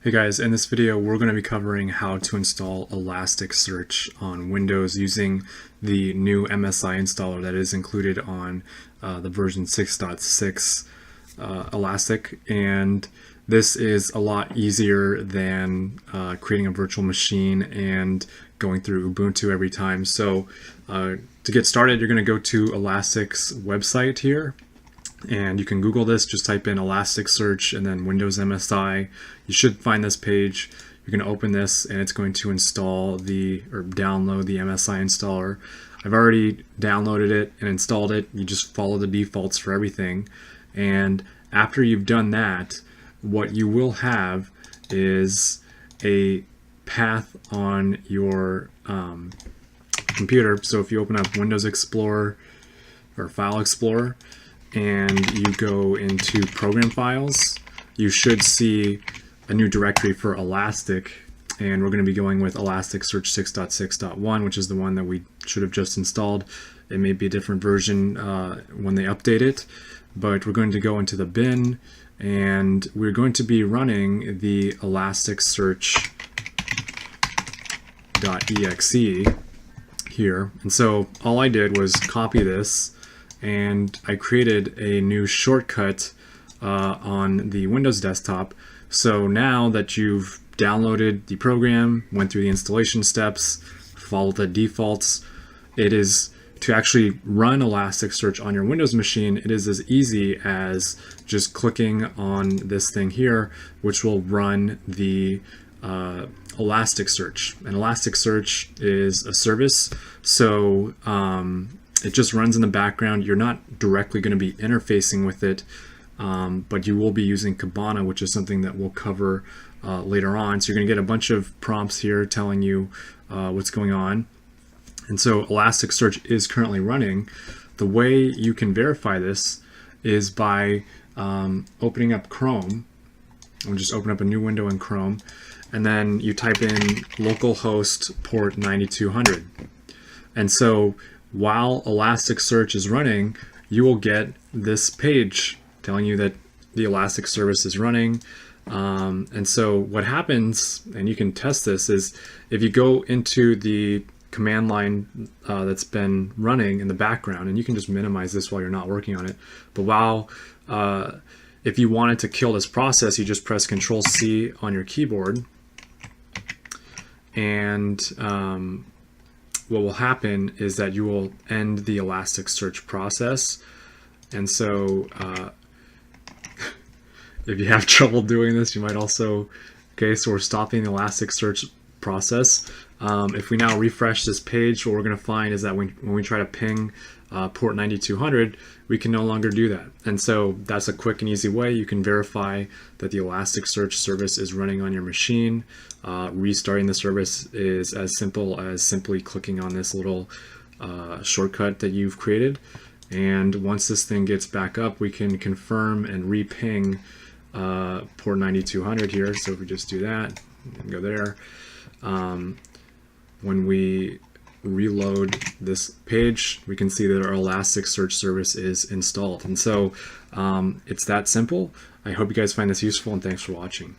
Hey guys, in this video we're going to be covering how to install ElasticSearch on Windows using the new MSI installer that is included on the version 6.6 Elastic, and this is a lot easier than creating a virtual machine and going through Ubuntu every time. So to get started, you're going to go to Elastic's website here. And you can Google this, just type in ElasticSearch and then Windows MSI. You should find this page. You're going to open this and it's going to install download the MSI installer. I've already downloaded it and installed it. You just follow the defaults for everything. And after you've done that, what you will have is a path on your computer. So if you open up Windows Explorer or File Explorer, and you go into program files, you should see a new directory for Elastic, and we're going to be going with ElasticSearch 6.6.1, which is the one that we should have just installed. It may be a different version when they update it, but we're going to go into the bin and we're going to be running the ElasticSearch.exe here. And so all I did was copy this and I created a new shortcut on the Windows desktop. So now that you've downloaded the program, went through the installation steps, followed the defaults, it is to actually run Elasticsearch on your Windows machine. It is as easy as just clicking on this thing here, which will run the Elasticsearch. And Elasticsearch is a service, so it just runs in the background. You're not directly going to be interfacing with it, but you will be using Kibana, which is something that we'll cover later on. So you're going to get a bunch of prompts here telling you what's going on. And so Elasticsearch is currently running. The way you can verify this is by opening up Chrome. We'll just open up a new window in Chrome, and then you type in localhost port 9200. And so while Elasticsearch is running, you will get this page telling you that the Elastic service is running. And so what happens, and you can test this, is if you go into the command line that's been running in the background, and you can just minimize this while you're not working on it. But while, if you wanted to kill this process, you just press Control-C on your keyboard, and what will happen is that you will end the Elasticsearch process. And so if you have trouble doing this, you might also, okay, so we're stopping the Elasticsearch process. If we now refresh this page, what we're going to find is that when we try to ping port 9200, we can no longer do that. And so that's a quick and easy way you can verify that the Elasticsearch service is running on your machine. Restarting the service is as simple as simply clicking on this little shortcut that you've created. And once this thing gets back up, we can confirm and re-ping port 9200 here. So if we just do that and go there, when we reload this page, we can see that our ElasticSearch service is installed. And so it's that simple. I hope you guys find this useful, and thanks for watching.